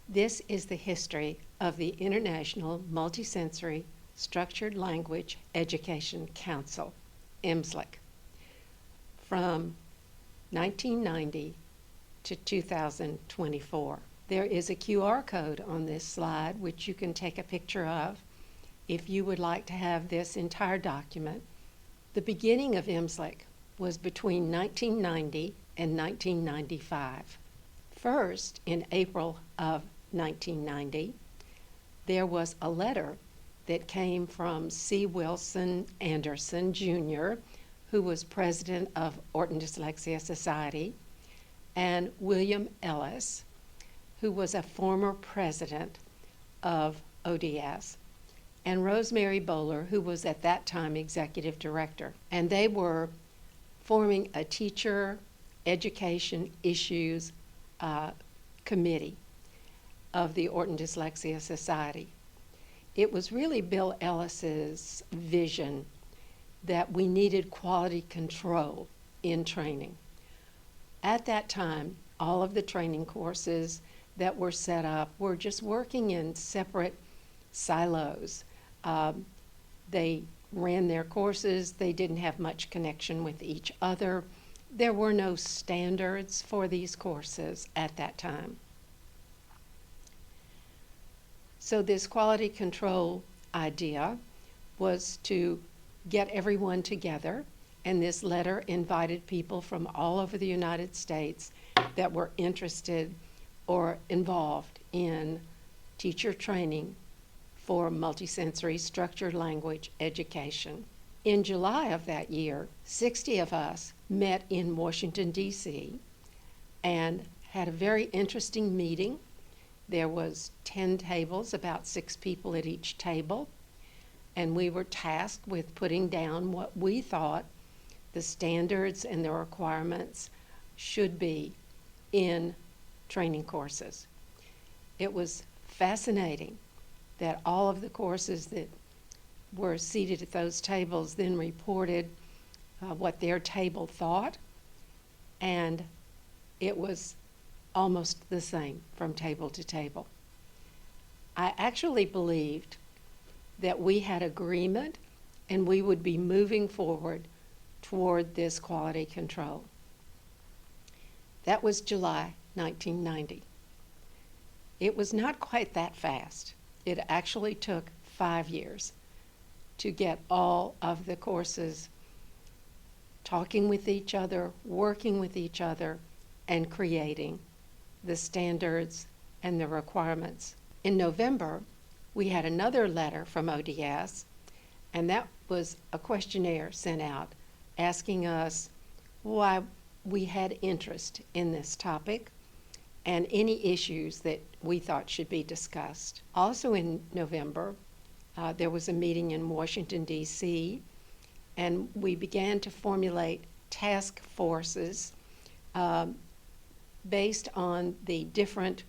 This is the history of the International Multisensory Structured Language Education Council, IMSLEC, from 1990 to 2024. There is a QR code on this slide which you can take a picture of if you would like to have this entire document. The beginning of IMSLEC was between 1990 and 1995. First, in April of 1990, there was a letter that came from C. Wilson Anderson, Jr., who was president of Orton Dyslexia Society, and William Ellis, who was a former president of ODS, and Rosemary Bowler, who was at that time executive director. And they were forming a teacher education issues committee of the Orton Dyslexia Society. It was really Bill Ellis's vision that we needed quality control in training. At that time, all of the training courses that were set up were just working in separate silos. They ran their courses, they didn't have much connection with each other. There were no standards for these courses at that time. So this quality control idea was to get everyone together, and this letter invited people from all over the United States that were interested or involved in teacher training for multisensory structured language education. In July of that year, 60 of us met in Washington, D.C., and had a very interesting meeting. There was 10 tables, about 6 people at each table, and we were tasked with putting down what we thought the standards and the requirements should be in training courses. It was fascinating that all of the courses that were seated at those tables then reported what their table thought, and it was almost the same from table to table. I actually believed that we had agreement and we would be moving forward toward this quality control. That was July 1990. It was not quite that fast. It actually took 5 years to get all of the courses talking with each other, working with each other, and creating the standards and the requirements. In November, we had another letter from ODS, and that was a questionnaire sent out asking us why we had interest in this topic and any issues that we thought should be discussed. Also in November, there was a meeting in Washington, D.C., and we began to formulate task forces based on the different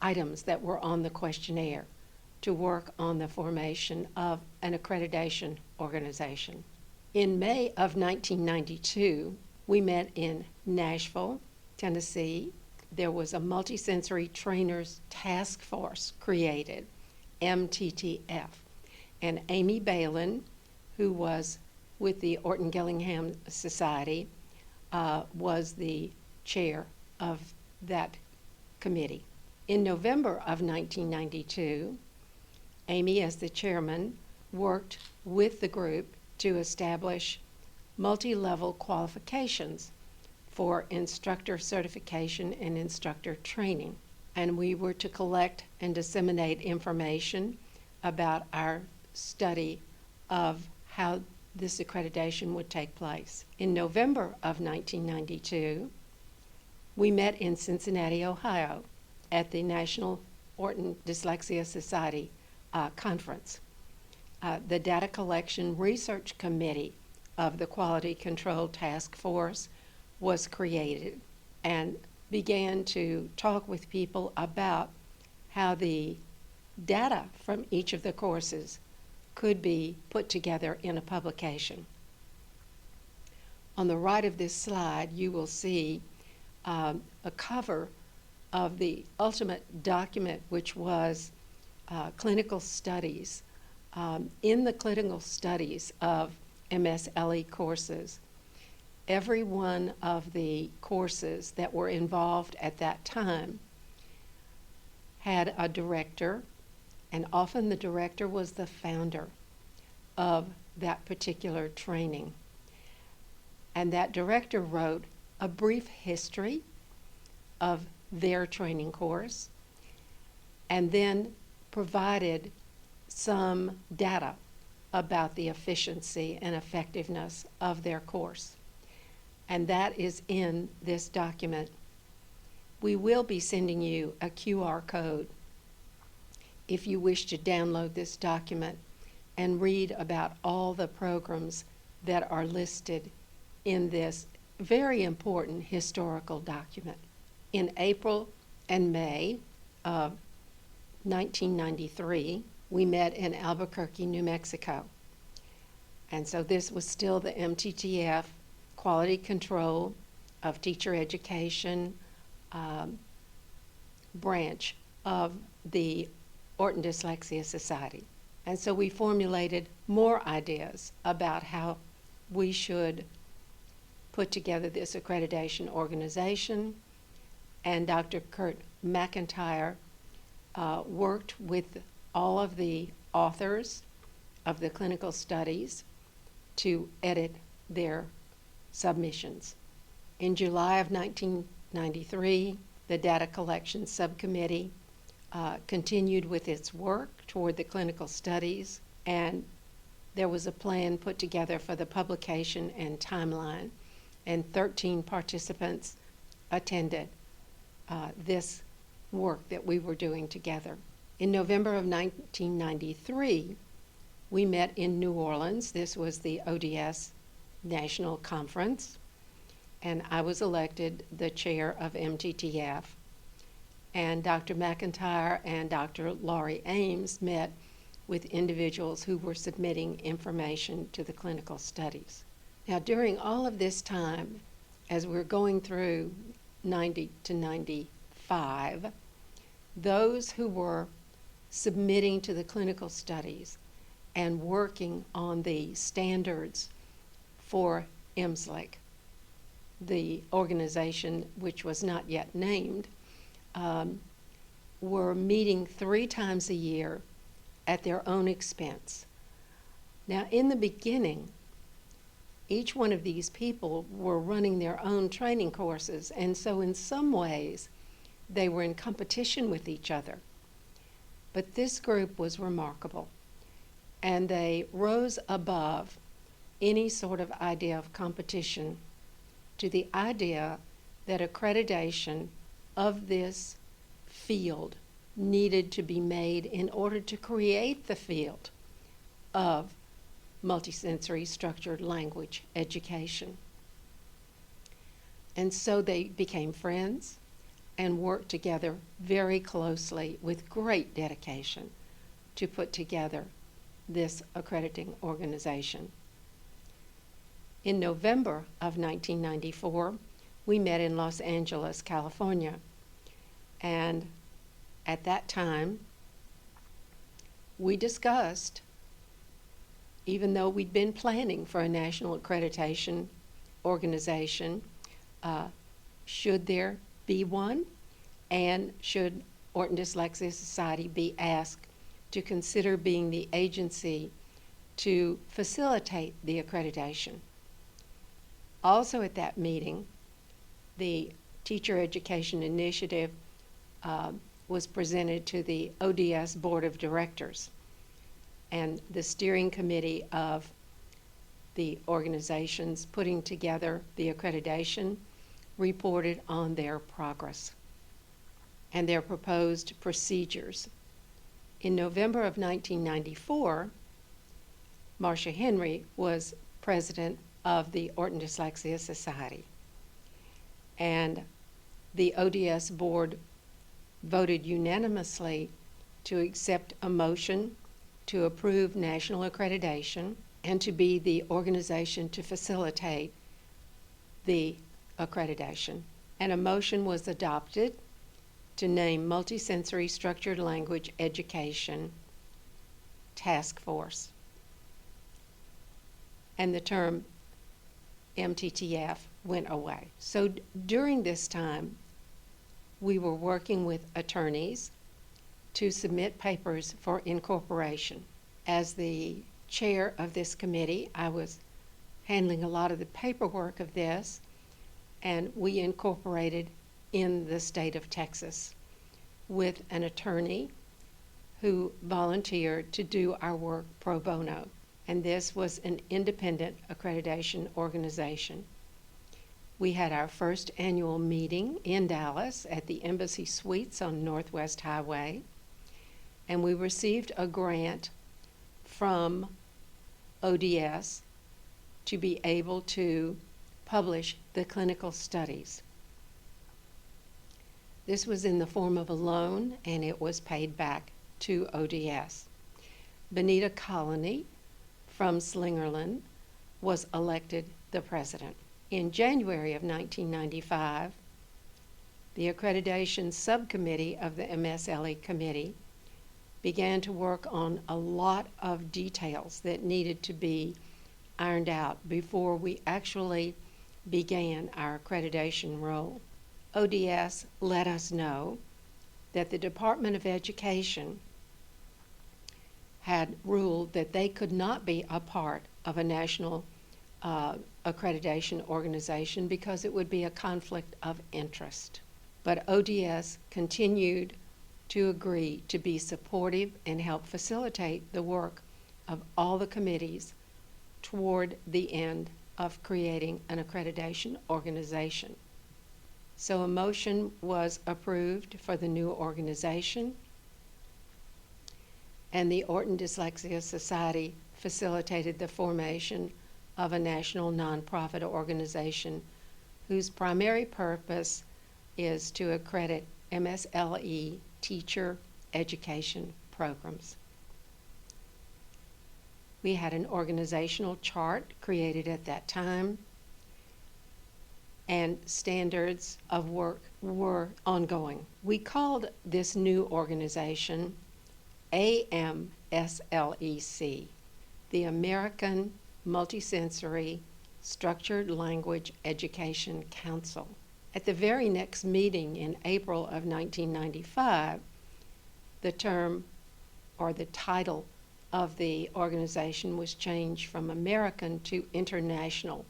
items that were on the questionnaire to work on the formation of an accreditation organization. In May of 1992, we met in Nashville, Tennessee. There was a Multisensory Trainers Task Force created, MTTF, and Amy Balin, who was with the Orton Gillingham Society, was the chair of that committee. In November of 1992, Amy, as the chairman, worked with the group to establish multi-level qualifications for instructor certification and instructor training. And we were to collect and disseminate information about our study of how this accreditation would take place. In November of 1992, we met in Cincinnati, Ohio, at the National Orton Dyslexia Society conference. The Data Collection Research Committee of the Quality Control Task Force was created and began to talk with people about how the data from each of the courses could be put together in a publication. On the right of this slide, you will see a cover of the ultimate document, which was clinical studies. In the clinical studies of MSLE courses, every one of the courses that were involved at that time had a director, and often the director was the founder of that particular training. And that director wrote a brief history of their training course and then provided some data about the efficiency and effectiveness of their course. And that is in this document. We will be sending you a QR code if you wish to download this document and read about all the programs that are listed in this very important historical document. In April and May of 1993, we met in Albuquerque, New Mexico. And so this was still the MTTF quality control of teacher education branch of the Orton Dyslexia Society. And so we formulated more ideas about how we should put together this accreditation organization. And Dr. Kurt McIntyre worked with all of the authors of the clinical studies to edit their submissions. In July of 1993, the Data Collection Subcommittee continued with its work toward the clinical studies, and there was a plan put together for the publication and timeline, and 13 participants attended this work that we were doing together. In November of 1993, we met in New Orleans. This was the ODS National Conference, and I was elected the chair of MTTF. And Dr. McIntyre and Dr. Laurie Ames met with individuals who were submitting information to the clinical studies. Now, during all of this time, as we're going through 90 to 95, those who were submitting to the clinical studies and working on the standards for IMSLEC, the organization which was not yet named, were meeting 3 times a year at their own expense. Now, in the beginning, each one of these people were running their own training courses, and so in some ways, they were in competition with each other. But this group was remarkable, and they rose above any sort of idea of competition to the idea that accreditation of this field needed to be made in order to create the field of multisensory structured language education. And so they became friends and worked together very closely with great dedication to put together this accrediting organization. In November of 1994, we met in Los Angeles, California. And at that time, we discussed, even though we'd been planning for a national accreditation organization, should there be one, and should Orton Dyslexia Society be asked to consider being the agency to facilitate the accreditation. Also at that meeting, the Teacher Education Initiative was presented to the ODS Board of Directors, and the steering committee of the organizations putting together the accreditation reported on their progress and their proposed procedures. In November of 1994, Marcia Henry was president of the Orton Dyslexia Society, and the ODS board voted unanimously to accept a motion to approve national accreditation and to be the organization to facilitate the accreditation. And a motion was adopted to name Multisensory Structured Language Education Task Force. And the term MTTF went away. So during this time, we were working with attorneys to submit papers for incorporation. As the chair of this committee, I was handling a lot of the paperwork of this, and we incorporated in the state of Texas with an attorney who volunteered to do our work pro bono. And this was an independent accreditation organization. We had our first annual meeting in Dallas at the Embassy Suites on Northwest Highway, and we received a grant from ODS to be able to publish the clinical studies. This was in the form of a loan, and it was paid back to ODS. Benita Colony from Slingerland was elected the president. In January of 1995, the accreditation subcommittee of the IMSLEC committee began to work on a lot of details that needed to be ironed out before we actually began our accreditation role. ODS let us know that the Department of Education had ruled that they could not be a part of a national accreditation organization because it would be a conflict of interest. But ODS continued to agree to be supportive and help facilitate the work of all the committees toward the end of creating an accreditation organization. So a motion was approved for the new organization, and the Orton Dyslexia Society facilitated the formation of a national nonprofit organization whose primary purpose is to accredit MSLE teacher education programs. We had an organizational chart created at that time, and standards of work were ongoing. We called this new organization AMSLEC, the American Multisensory Structured Language Education Council. At the very next meeting in April of 1995, the term or the title of the organization was changed from American to International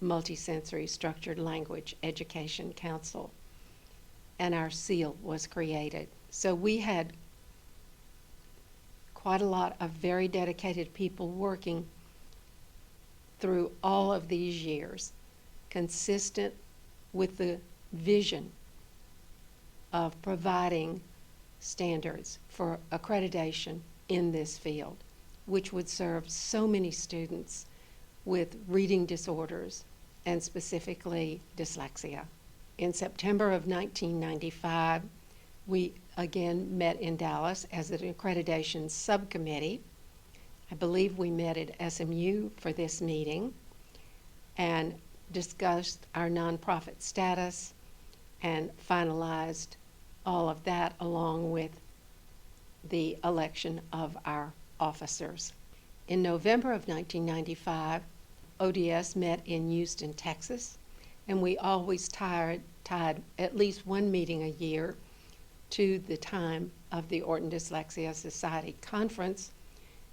Multisensory Structured Language Education Council, and our seal was created. So we had quite a lot of very dedicated people working through all of these years, consistent with the vision of providing standards for accreditation in this field, which would serve so many students with reading disorders and specifically dyslexia. In September of 1995, we again met in Dallas as an accreditation subcommittee. I believe we met at SMU for this meeting and discussed our nonprofit status and finalized all of that along with the election of our officers. In November of 1995, ODS met in Houston, Texas, and we always tied at least one meeting a year to the time of the Orton Dyslexia Society conference,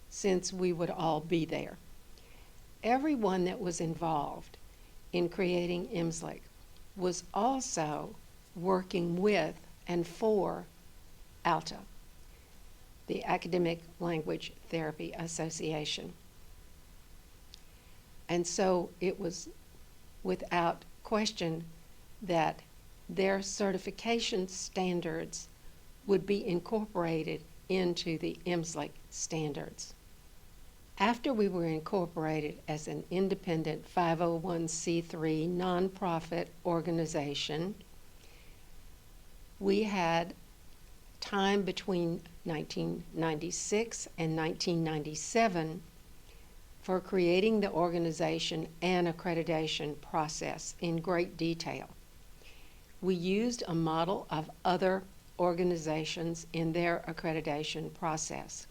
since we would all be there. Everyone that was involved in creating IMSLEC was also working with and for ALTA, the Academic Language Therapy Association. And so it was without question that their certification standards would be incorporated into the IMSLEC standards. After we were incorporated as an independent 501c3 nonprofit organization, we had time between 1996 and 1997 for creating the organization and accreditation process in great detail. We used a model of other organizations in their accreditation process.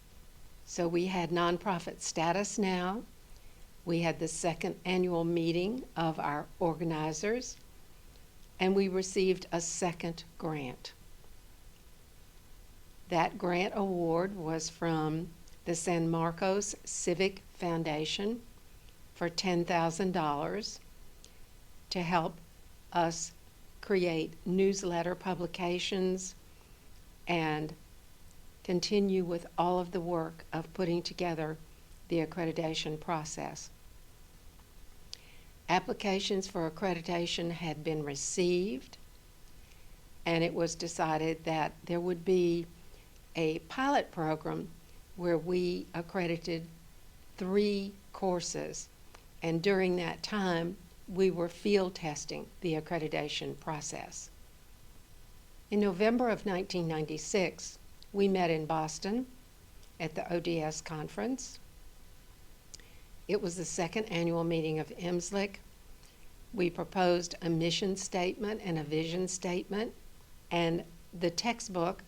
So we had nonprofit status now. We had the second annual meeting of our organizers, and we received a second grant. That grant award was from the San Marcos Civic Foundation for $10,000 to help us create newsletter publications and continue with all of the work of putting together the accreditation process. Applications for accreditation had been received, and it was decided that there would be a pilot program where we accredited 3 courses, and during that time we were field testing the accreditation process. In November of 1996, we met in Boston at the ODS conference. It was the second annual meeting of IMSLEC. We proposed a mission statement and a vision statement, and the textbook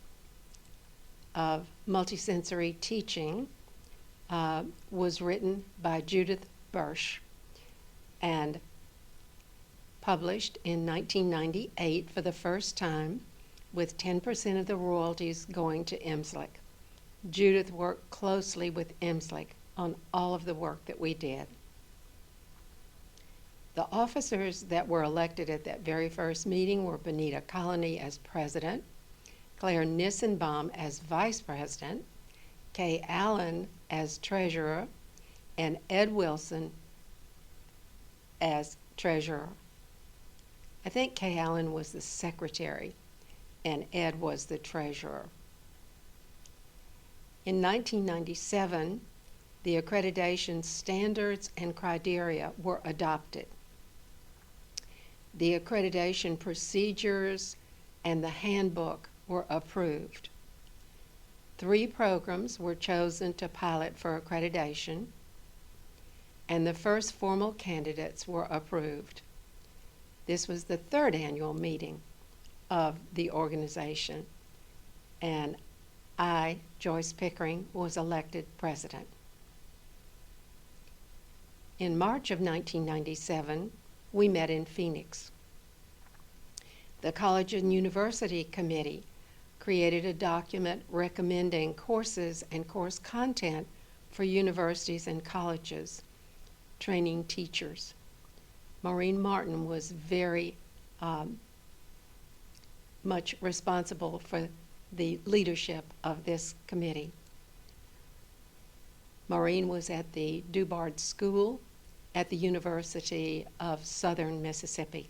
of multisensory teaching was written by Judith Bursch and published in 1998 for the first time, with 10% of the royalties going to IMSLEC. Judith worked closely with IMSLEC on all of the work that we did. The officers that were elected at that very first meeting were Benita Colony as president, Claire Nissenbaum as vice president, Kay Allen as treasurer, and Ed Wilson as treasurer. I think Kay Allen was the secretary and Ed was the treasurer. In 1997, the accreditation standards and criteria were adopted. The accreditation procedures and the handbook were approved. 3 programs were chosen to pilot for accreditation, and the first formal candidates were approved. This was the 3rd annual meeting of the organization, and I, Joyce Pickering, was elected president. In March of 1997, we met in Phoenix. The College and University Committee created a document recommending courses and course content for universities and colleges, training teachers. Maureen Martin was very much responsible for the leadership of this committee. Maureen was at the Dubard School at the University of Southern Mississippi.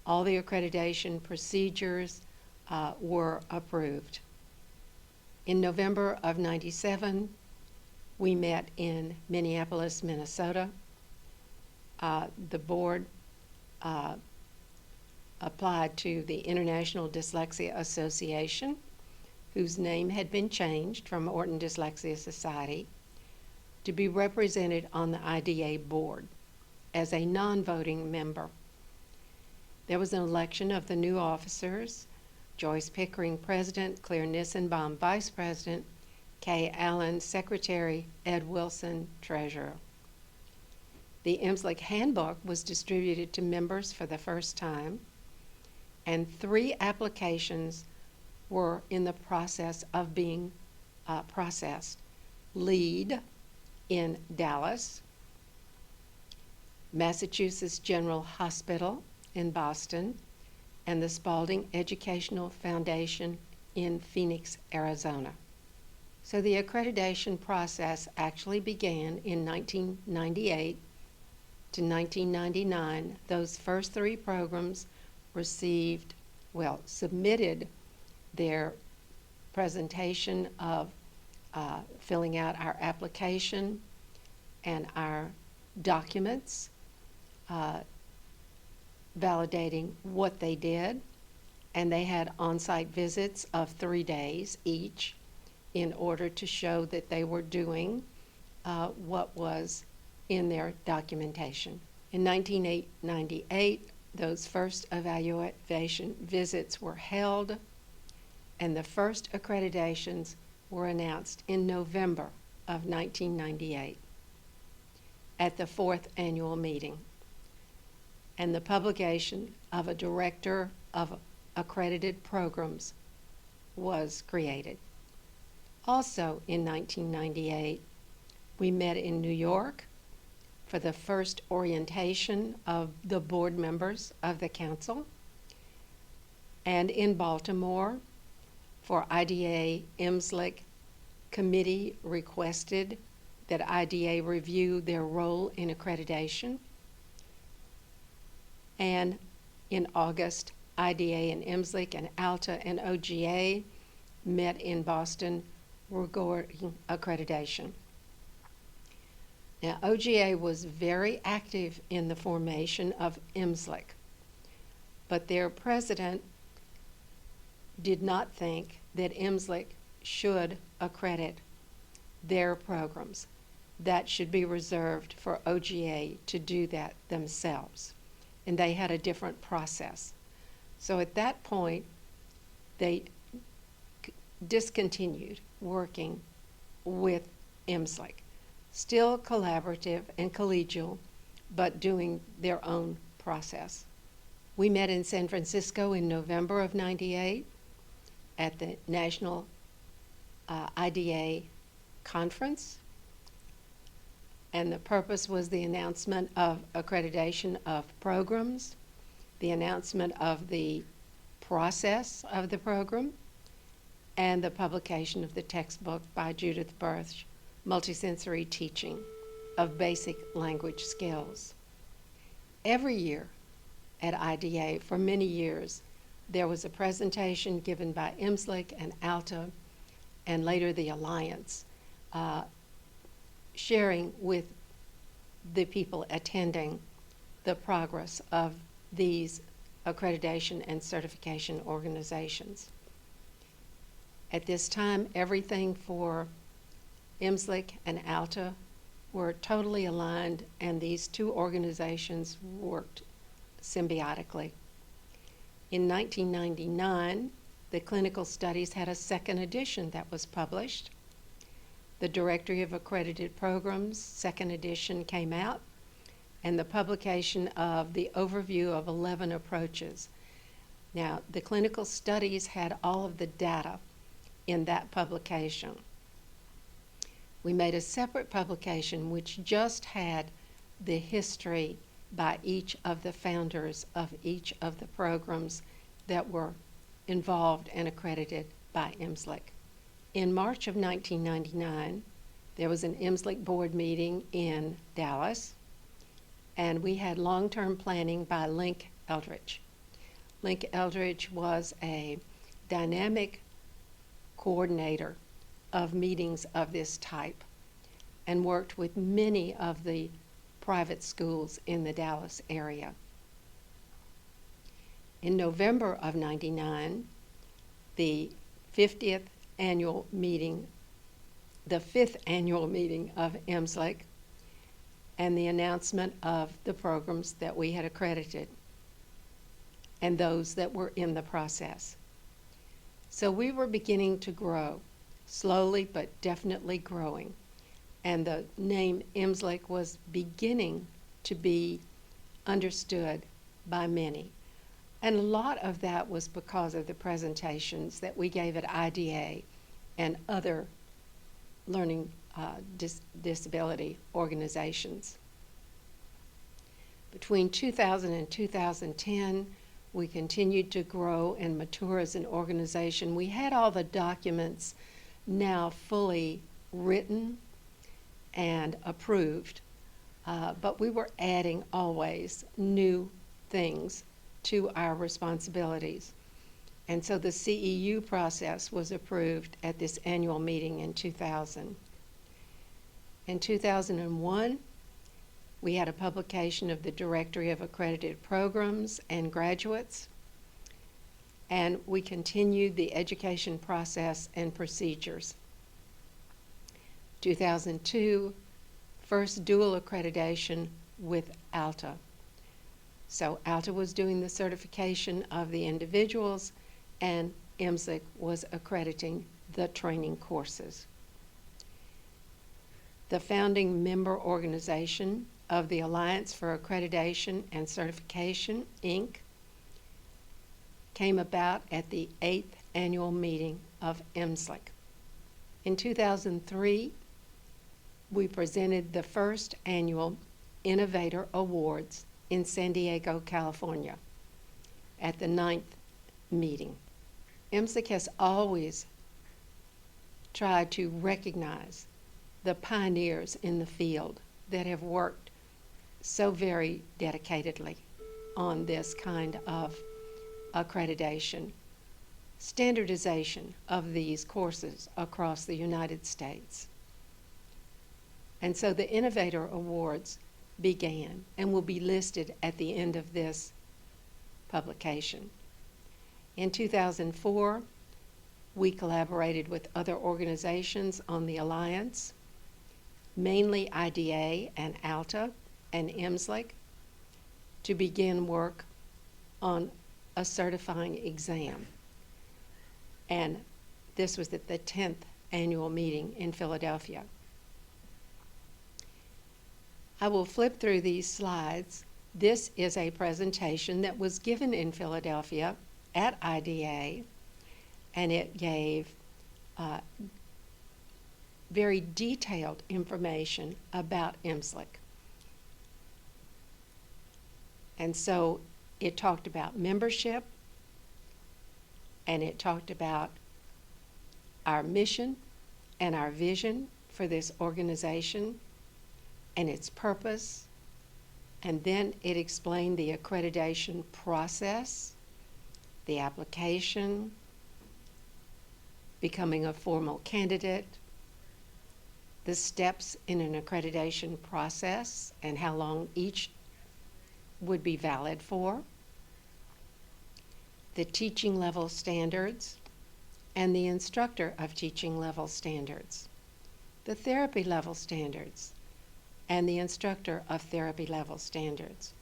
All the accreditation procedures were approved. In November of '97, we met in Minneapolis, Minnesota. The board applied to the International Dyslexia Association, whose name had been changed from Orton Dyslexia Society, to be represented on the IDA board as a non-voting member. There was an election of the new officers: Joyce Pickering, president; Claire Nissenbaum, vice president; Kay Allen, secretary; Ed Wilson, treasurer. The IMSLEC handbook was distributed to members for the first time, and 3 applications were in the process of being processed. LEAD in Dallas, Massachusetts General Hospital in Boston, and the Spalding Educational Foundation in Phoenix, Arizona. So the accreditation process actually began in 1998 to 1999. Those first 3 programs submitted their presentation of filling out our application and our documents, validating what they did, and they had on-site visits of 3 days each in order to show that they were doing what was in their documentation. In 1998, those first evaluation visits were held, and the first accreditations were announced in November of 1998 at the 4th annual meeting. And the publication of a Director of Accredited Programs was created. Also in 1998, we met in New York for the first orientation of the board members of the council, and in Baltimore for IDA IMSLEC committee requested that IDA review their role in accreditation. And in August, IDA and IMSLEC and ALTA and OGA met in Boston regarding accreditation. Now, OGA was very active in the formation of IMSLEC, but their president did not think that IMSLEC should accredit their programs. That should be reserved for OGA to do that themselves. And they had a different process. So at that point, they discontinued working with IMSLEC. Still collaborative and collegial, but doing their own process. We met in San Francisco in November of '98 at the National IDA Conference, and the purpose was the announcement of accreditation of programs, the announcement of the process of the program, and the publication of the textbook by Judith Birch, Multisensory Teaching of Basic Language Skills. Every year at IDA, for many years, there was a presentation given by IMSLEC and ALTA, and later the Alliance, sharing with the people attending the progress of these accreditation and certification organizations. At this time, everything for IMSLEC and ALTA were totally aligned, and these two organizations worked symbiotically. In 1999, the clinical studies had a second edition that was published. The Directory of Accredited Programs, second edition, came out, and the publication of the overview of 11 approaches. Now, the clinical studies had all of the data in that publication. We made a separate publication which just had the history by each of the founders of each of the programs that were involved and accredited by IMSLEC. In March of 1999, there was an IMSLEC board meeting in Dallas, and we had long-term planning by Link Eldridge. Link Eldridge was a dynamic coordinator of meetings of this type and worked with many of the private schools in the Dallas area. In November of '99, the 50th annual meeting, the 5th annual meeting of IMSLEC, and the announcement of the programs that we had accredited and those that were in the process. So we were beginning to grow, slowly but definitely growing, and the name IMSLEC was beginning to be understood by many. And a lot of that was because of the presentations that we gave at IDA and other learning disability organizations. Between 2000 and 2010, we continued to grow and mature as an organization. We had all the documents now fully written and approved, but we were adding always new things to our responsibilities. And so the CEU process was approved at this annual meeting in 2000. In 2001, we had a publication of the Directory of Accredited Programs and Graduates, and we continued the education process and procedures. 2002, first dual accreditation with ALTA. So ALTA was doing the certification of the individuals, and IMSLEC was accrediting the training courses. The founding member organization of the Alliance for Accreditation and Certification, Inc., came about at the 8th annual meeting of IMSLEC. In 2003, we presented the first annual Innovator Awards in San Diego, California, at the 9th meeting. IMSLEC has always tried to recognize the pioneers in the field that have worked so very dedicatedly on this kind of accreditation, standardization of these courses across the United States. And so the Innovator Awards began and will be listed at the end of this publication. In 2004, we collaborated with other organizations on the Alliance, mainly IDA and ALTA and IMSLEC, to begin work on a certifying exam. And this was at the 10th annual meeting in Philadelphia. I will flip through these slides. This is a presentation that was given in Philadelphia at IDA, and it gave very detailed information about IMSLEC. And so it talked about membership, and it talked about our mission and our vision for this organization and its purpose, and then it explained the accreditation process, the application, becoming a formal candidate, the steps in an accreditation process and how long each would be valid for, the teaching level standards and the instructor of teaching level standards, the therapy level standards and the instructor of therapy level standards,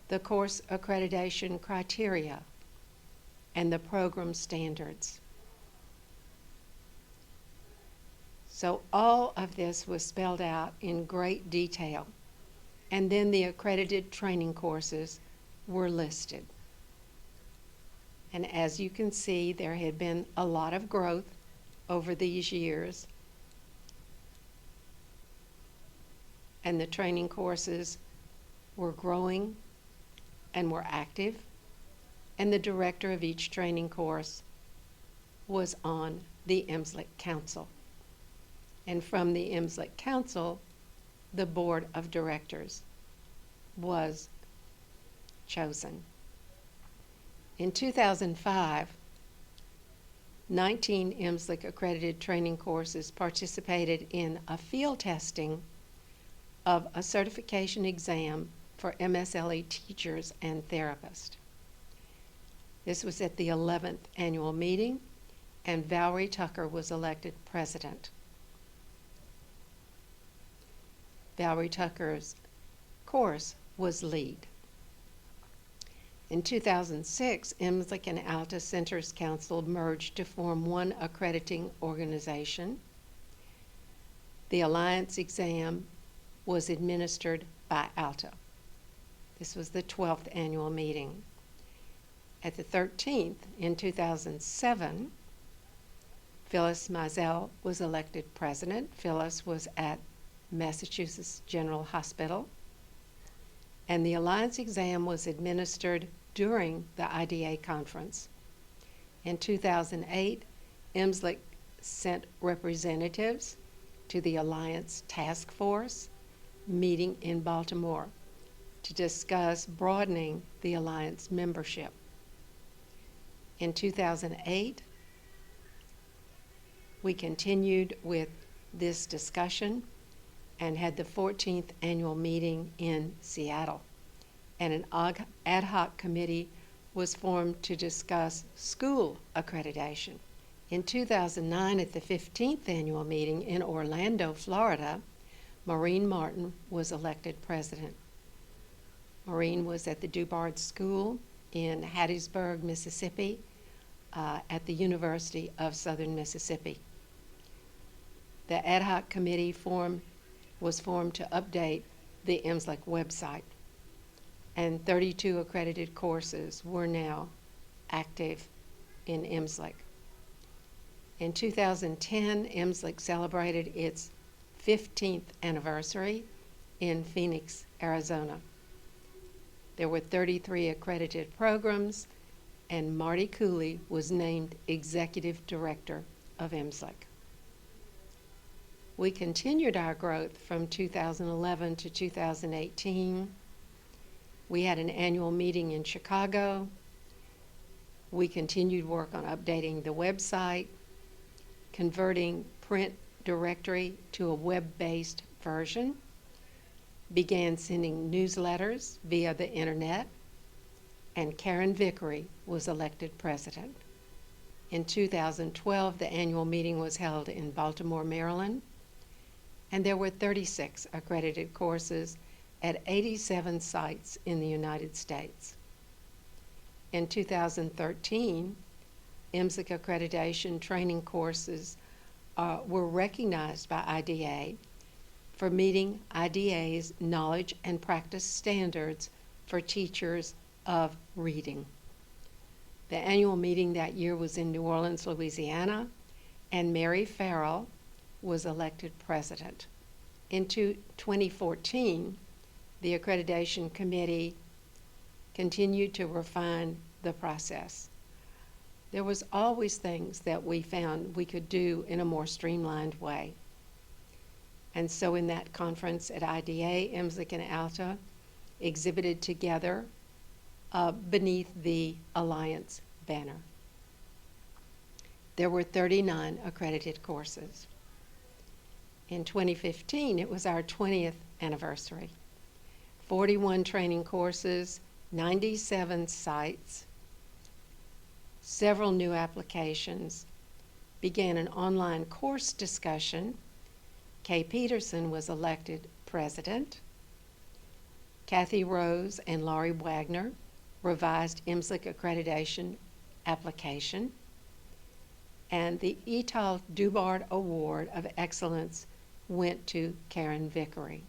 the course accreditation criteria and the program standards. So all of this was spelled out in great detail, and then the accredited training courses were listed. And as you can see, there had been a lot of growth over these years, and the training courses were growing and were active, and the director of each training course was on the IMSLEC Council. And from the IMSLEC Council, the board of directors was chosen. In 2005, 19 IMSLEC accredited training courses participated in a field testing of a certification exam for MSLE teachers and therapists. This was at the 11th annual meeting, and Valerie Tucker was elected president. Valerie Tucker's course was LEAD. In 2006, IMSLEC and ALTA Centers Council merged to form one accrediting organization. The Alliance exam was administered by ALTA. This was the 12th annual meeting. At the 13th, in 2007, Phyllis Mizell was elected president. Phyllis was at Massachusetts General Hospital, and the Alliance exam was administered during the IDA conference. In 2008, IMSLEC sent representatives to the Alliance Task Force meeting in Baltimore to discuss broadening the Alliance membership. In 2008, we continued with this discussion and had the 14th annual meeting in Seattle. And an ad hoc committee was formed to discuss school accreditation. In 2009, at the 15th annual meeting in Orlando, Florida, Maureen Martin was elected president. Maureen was at the Dubard School in Hattiesburg, Mississippi, at the University of Southern Mississippi. The ad hoc committee was formed to update the IMSLEC website, and 32 accredited courses were now active in IMSLEC. In 2010, IMSLEC celebrated its 15th anniversary in Phoenix, Arizona. There were 33 accredited programs, and Marty Cooley was named Executive Director of IMSLEC. We continued our growth from 2011 to 2018. We had an annual meeting in Chicago. We continued work on updating the website, converting print directory to a web-based version, began sending newsletters via the internet, and Karen Vickery was elected president. In 2012, the annual meeting was held in Baltimore, Maryland, and there were 36 accredited courses at 87 sites in the United States. In 2013, IMSLEC accreditation training courses were recognized by IDA for meeting IDA's knowledge and practice standards for teachers of reading. The annual meeting that year was in New Orleans, Louisiana, and Mary Farrell was elected president. In 2014, the accreditation committee continued to refine the process. There was always things that we found we could do in a more streamlined way. And so in that conference at IDA, IMSLEC and ALTA exhibited together beneath the Alliance banner. There were 39 accredited courses. In 2015, it was our 20th anniversary. 41 training courses, 97 sites, several new applications, began an online course discussion. Kay Peterson was elected president. Kathy Rose and Laurie Wagner revised IMSLEC accreditation application, and the Etal Dubard Award of Excellence went to Karen Vickery.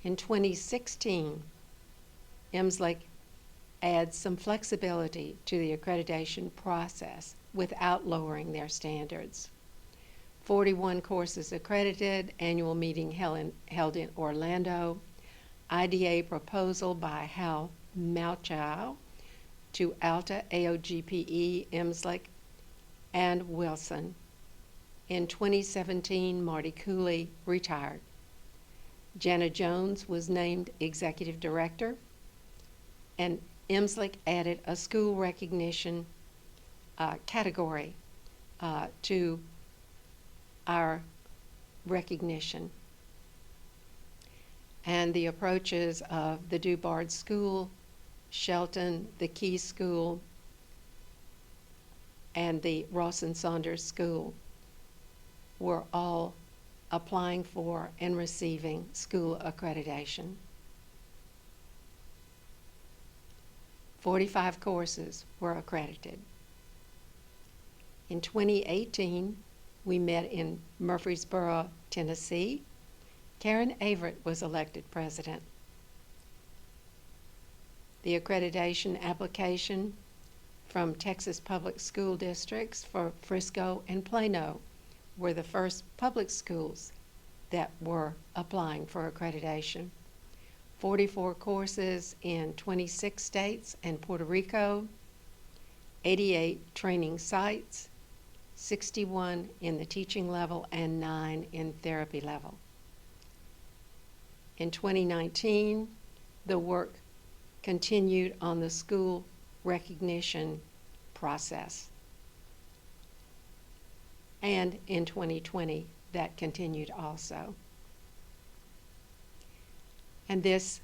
In 2016, IMSLEC adds some flexibility to the accreditation process without lowering their standards. 41 courses accredited, annual meeting held in Orlando, IDA proposal by Hal Malchow to ALTA, AOGPE, IMSLEC, and Wilson. In 2017, Marty Cooley retired. Jana Jones was named executive director, and IMSLEC added a school recognition category to our recognition. And the approaches of the Dubard School, Shelton, the Key School, and the Ross and Saunders School were all applying for and receiving school accreditation. 45 courses were accredited. In 2018, we met in Murfreesboro, Tennessee. Karen Averett was elected president. The accreditation application from Texas Public School Districts for Frisco and Plano were the first public schools that were applying for accreditation. 44 courses in 26 states and Puerto Rico, 88 training sites, 61 in the teaching level and 9 in therapy level. In 2019, the work continued on the school recognition process. And in 2020, that continued also. And this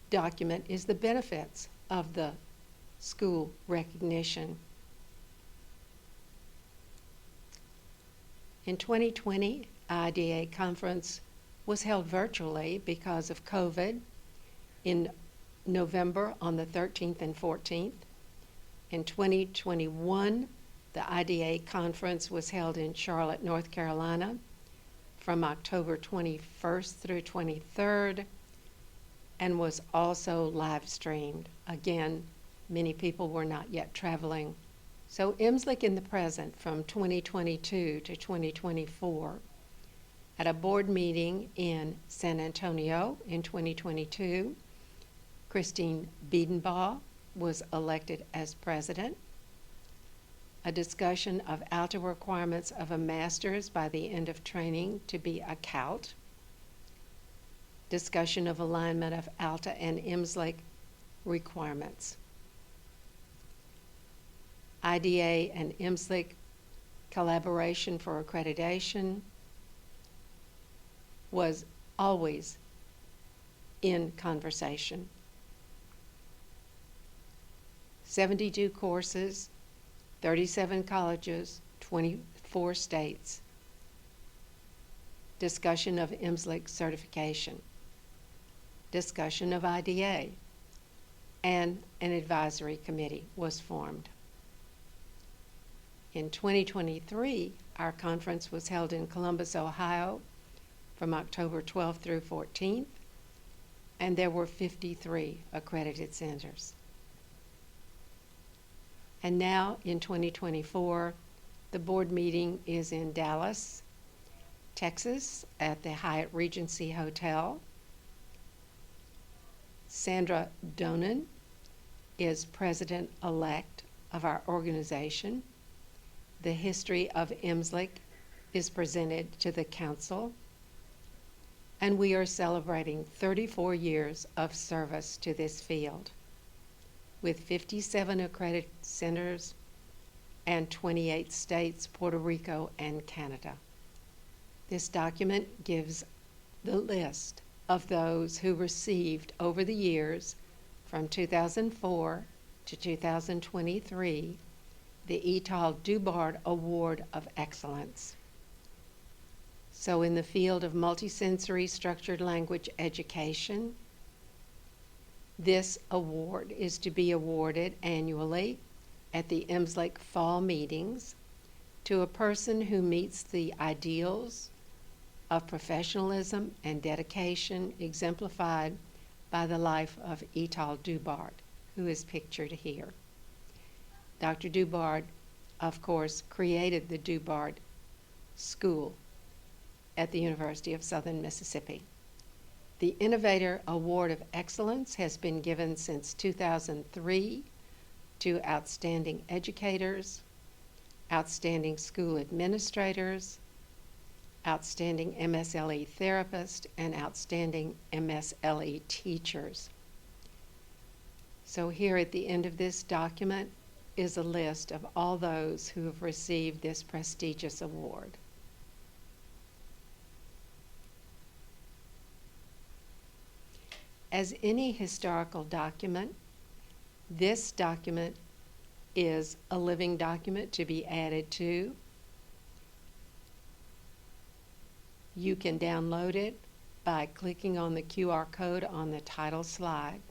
document is the benefits of the school recognition. In 2020, IDA conference was held virtually because of COVID. In November on the 13th and 14th. In 2021, the IDA conference was held in Charlotte, North Carolina from October 21st through 23rd and was also live streamed. Again, many people were not yet traveling. So IMSLEC in the present from 2022 to 2024. At a board meeting in San Antonio in 2022, Christine Biedenbaugh was elected as president. A discussion of ALTA requirements of a master's by the end of training to be a CAUT. Discussion of alignment of ALTA and IMSLEC requirements. IDA and IMSLEC collaboration for accreditation was always in conversation. 72 courses, 37 colleges, 24 states. Discussion of IMSLEC certification. Discussion of IDA, and an advisory committee was formed. In 2023, our conference was held in Columbus, Ohio from October 12th through 14th, and there were 53 accredited centers. And now in 2024, the board meeting is in Dallas, Texas at the Hyatt Regency Hotel. Sandra Donan is president-elect of our organization. The history of IMSLEC is presented to the council, and we are celebrating 34 years of service to this field, with 57 accredited centers and 28 states, Puerto Rico, and Canada. This document gives the list of those who received over the years from 2004 to 2023 the Etal Dubard Award of Excellence. So in the field of multisensory structured language education, this award is to be awarded annually at the IMSLEC fall meetings to a person who meets the ideals of professionalism and dedication exemplified by the life of Etal Dubard, who is pictured here. Dr. Dubard, of course, created the Dubard School at the University of Southern Mississippi. The Innovator Award of Excellence has been given since 2003 to outstanding educators, outstanding school administrators, outstanding MSLE therapists, and outstanding MSLE teachers. So here at the end of this document is a list of all those who have received this prestigious award. As any historical document, this document is a living document to be added to. You can download it by clicking on the QR code on the title slide.